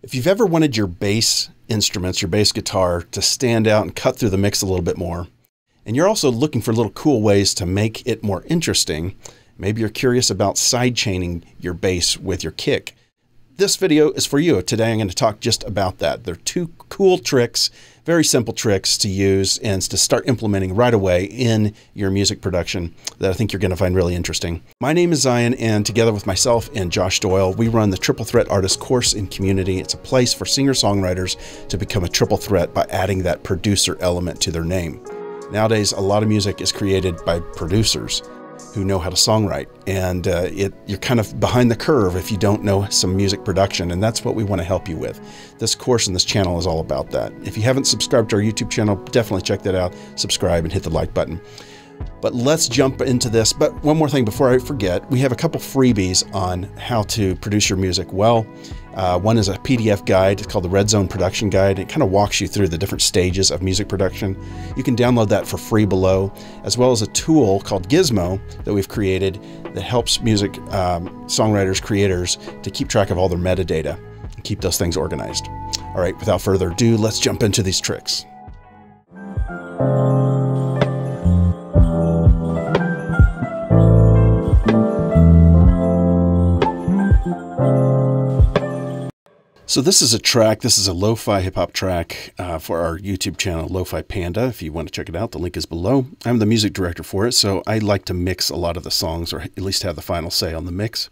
If you've ever wanted your bass instruments, your bass guitar, to stand out and cut through the mix a little bit more, and you're also looking for little cool ways to make it more interesting, maybe you're curious about sidechaining your bass with your kick, this video is for you. Today I'm going to talk just about that. They're two cool tricks, very simple tricks to use and to start implementing right away in your music production that I think you're going to find really interesting. My name is Zion, and together with myself and Josh Doyle, we run the Triple Threat Artist Course and Community. It's a place for singer-songwriters to become a triple threat by adding that producer element to their name. Nowadays, a lot of music is created by producers who know how to songwrite, and you're kind of behind the curve if you don't know some music production, and that's what we want to help you with. This course and this channel is all about that. If you haven't subscribed to our YouTube channel, definitely check that out, subscribe and hit the like button. But let's jump into this. But one more thing before I forget, we have a couple freebies on how to produce your music well. One is a PDF guide. It's called the Red Zone Production Guide. It kind of walks you through the different stages of music production. You can download that for free below, as well as a tool called Gizmo that we've created that helps music songwriters, creators to keep track of all their metadata and keep those things organized. All right, without further ado, let's jump into these tricks. So this is a track, this is a lo-fi hip-hop track for our YouTube channel, Lo-Fi Panda. If you want to check it out, the link is below. I'm the music director for it, so I like to mix a lot of the songs, or at least have the final say on the mix.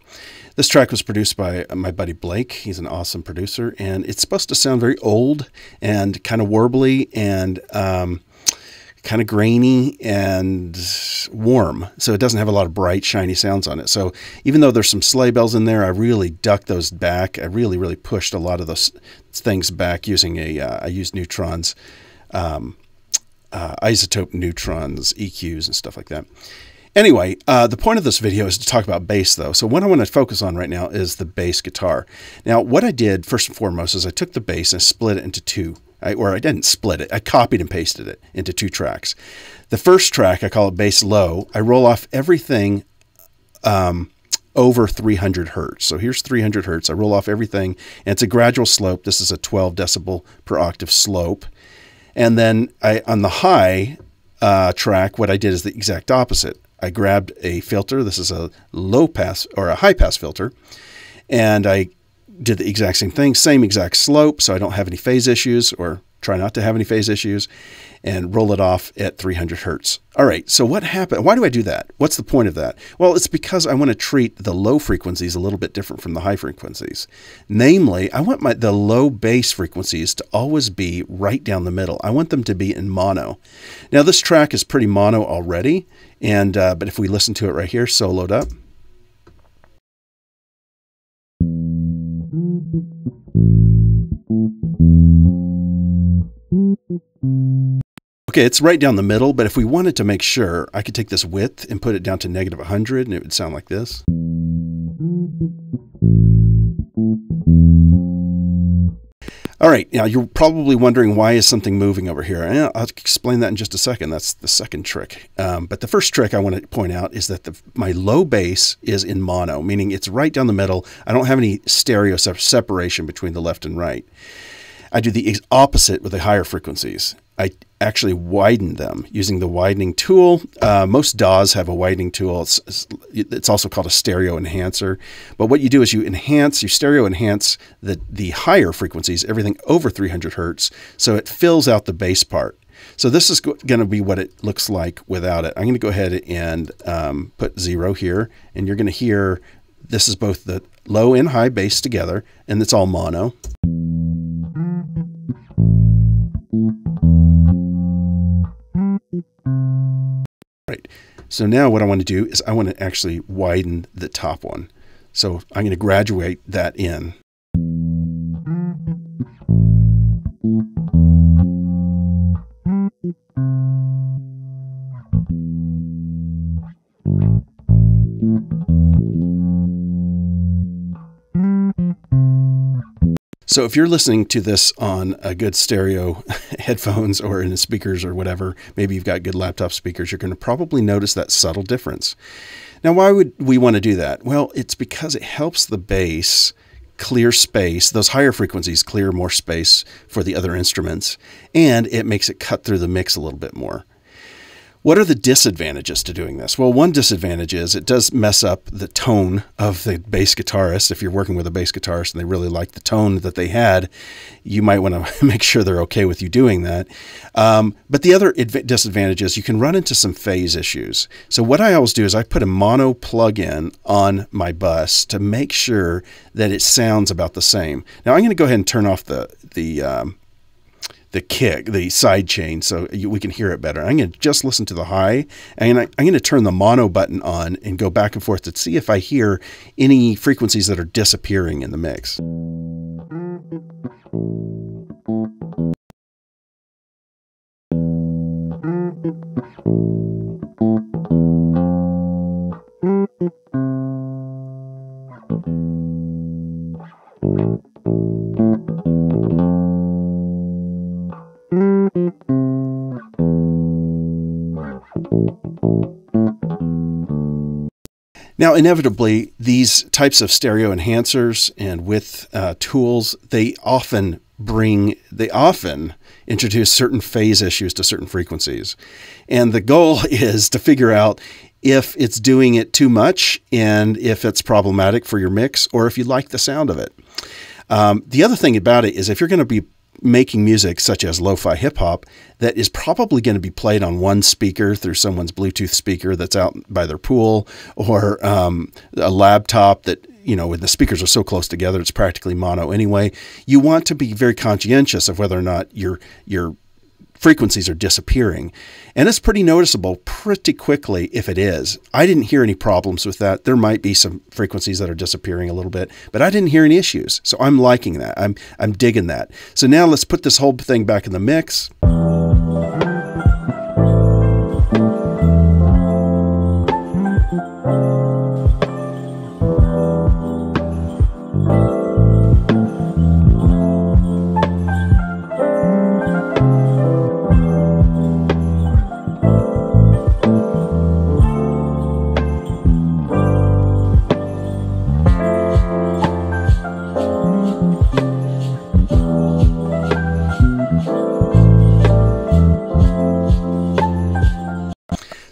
This track was produced by my buddy Blake. He's an awesome producer, and it's supposed to sound very old and kind of warbly and kind of grainy and warm. So it doesn't have a lot of bright, shiny sounds on it. So even though there's some sleigh bells in there, I really ducked those back. I really pushed a lot of those things back using I used neutrons, isotope neutrons, EQs and stuff like that. Anyway, the point of this video is to talk about bass though. So what I want to focus on right now is the bass guitar. Now what I did first and foremost is I took the bass and split it into two. Or I didn't split it, I copied and pasted it into two tracks. The first track, I call it bass low. I roll off everything over 300 hertz. So here's 300 hertz. I roll off everything, and it's a gradual slope. This is a 12 decibel per octave slope. And then on the high track, what I did is the exact opposite. I grabbed a filter. This is a low pass or a high pass filter, and I did the exact same thing, same exact slope, so I don't have any phase issues, or try not to have any phase issues, and roll it off at 300 hertz. All right, so what happened? Why do I do that? What's the point of that? Well, it's because I want to treat the low frequencies a little bit different from the high frequencies. Namely, I want the low bass frequencies to always be right down the middle. I want them to be in mono. Now, this track is pretty mono already, and but if we listen to it right here, soloed up, okay, it's right down the middle, but if we wanted to make sure, I could take this width and put it down to -100, and it would sound like this. All right, now you're probably wondering, why is something moving over here? And I'll explain that in just a second. That's the second trick. But the first trick I want to point out is that my low bass is in mono, meaning it's right down the middle. I don't have any stereo separation between the left and right. I do the opposite with the higher frequencies. I actually widen them using the widening tool. Most DAWs have a widening tool. It's also called a stereo enhancer. To what you do is you stereo enhance the higher frequencies, everything over 300 hertz, so it fills out the bass part. So this is going to be what it looks like without it. I'm going to go ahead and put 0 here, and you're going to hear this is both the low and high bass together, and it's all mono. Right. So now what I want to do is I want to actually widen the top one. So I'm going to graduate that in. So if you're listening to this on a good stereo headphones or in the speakers or whatever, maybe you've got good laptop speakers, you're going to probably notice that subtle difference. Now, why would we want to do that? Well, it's because it helps the bass clear space. Those higher frequencies clear more space for the other instruments, and it makes it cut through the mix a little bit more. What are the disadvantages to doing this? Well, one disadvantage is it does mess up the tone of the bass guitarist. If you're working with a bass guitarist and they really like the tone that they had, you might want to make sure they're okay with you doing that. But the other disadvantage is you can run into some phase issues. So what I always do is I put a mono plug-in on my bus to make sure that it sounds about the same. Now I'm going to go ahead and turn off the kick, the side chain, so we can hear it better. I'm going to just listen to the high, and I'm going to turn the mono button on and go back and forth to see if I hear any frequencies that are disappearing in the mix. Now, inevitably, these types of stereo enhancers and with tools, they often introduce certain phase issues to certain frequencies. And the goal is to figure out if it's doing it too much and if it's problematic for your mix or if you like the sound of it. The other thing about it is if you're going to be making music such as lo-fi hip-hop that is probably going to be played on one speaker through someone's Bluetooth speaker that's out by their pool, or a laptop that, you know, when the speakers are so close together, it's practically mono anyway. You want to be very conscientious of whether or not your frequencies are disappearing. And it's pretty noticeable pretty quickly if it is. I didn't hear any problems with that. There might be some frequencies that are disappearing a little bit, but I didn't hear any issues. So I'm liking that. I'm digging that. So now let's put this whole thing back in the mix.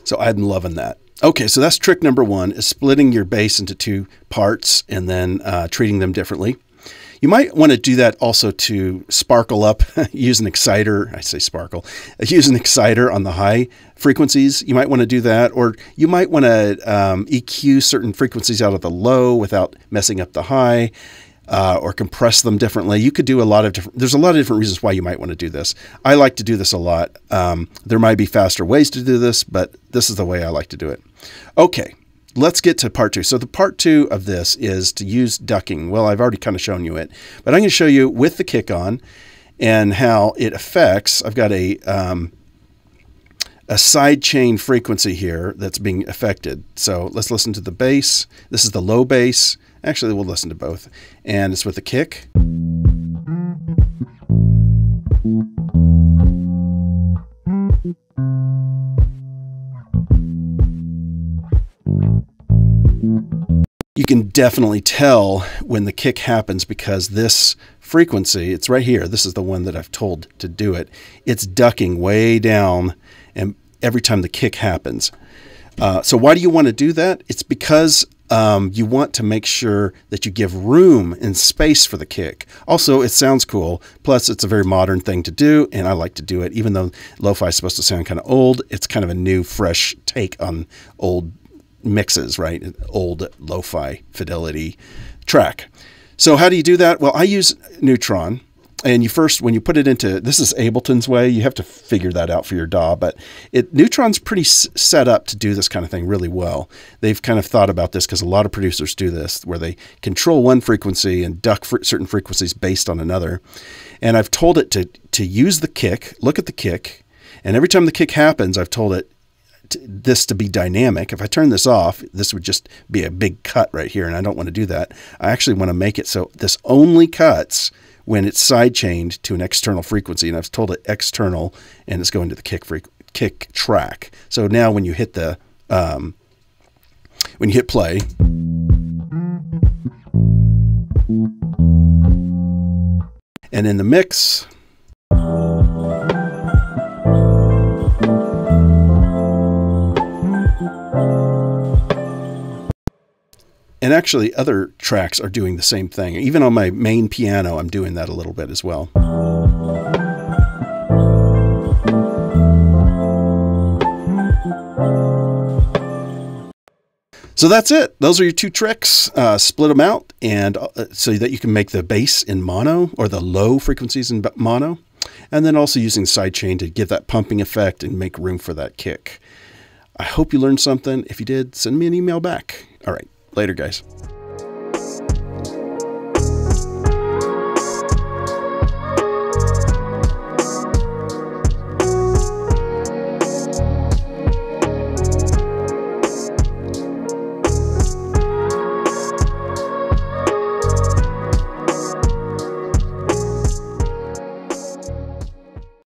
So I'm loving that. Okay, so that's trick number one, is splitting your bass into two parts and then treating them differently. You might want to do that also to sparkle up, use an exciter. I say sparkle. Use an exciter on the high frequencies. You might want to do that, or you might want to EQ certain frequencies out of the low without messing up the high. Or compress them differently. You could do a lot of different, there's a lot of different reasons why you might want to do this. I like to do this a lot. There might be faster ways to do this, but this is the way I like to do it. Okay, let's get to part two. So the part two of this is to use ducking. Well, I've already kind of shown you it, but I'm going to show you with the kick on and how it affects. I've got a side chain frequency here that's being affected. So let's listen to the bass. This is the low bass. Actually, we'll listen to both. And it's with the kick. You can definitely tell when the kick happens because this frequency, it's right here. This is the one that I've told to do it. It's ducking way down and every time the kick happens. So why do you want to do that? It's because you want to make sure that you give room and space for the kick. Also, it sounds cool. Plus, it's a very modern thing to do, and I like to do it. Even though lo-fi is supposed to sound kind of old, it's kind of a new, fresh take on old mixes, right? An old lo-fi fidelity track. So how do you do that? Well, I use Neutron. And you first, when you put it into, this is Ableton's way, you have to figure that out for your DAW, but Neutron's pretty set up to do this kind of thing really well. They've kind of thought about this because a lot of producers do this, where they control one frequency and duck certain frequencies based on another. And I've told it to use the kick, look at the kick, and every time the kick happens, I've told it this to be dynamic. If I turn this off, this would just be a big cut right here, and I don't want to do that. I actually want to make it so this only cuts when it's side-chained to an external frequency, and I've told it external, and it's going to the kick track. So now when you hit the when you hit play, And in the mix, and actually other tracks are doing the same thing. Even on my main piano, I'm doing that a little bit as well. So that's it. Those are your 2 tricks. Split them out and so that you can make the bass in mono, or the low frequencies in mono. And then also using sidechain to give that pumping effect and make room for that kick. I hope you learned something. If you did, send me an email back. All right. Later, guys.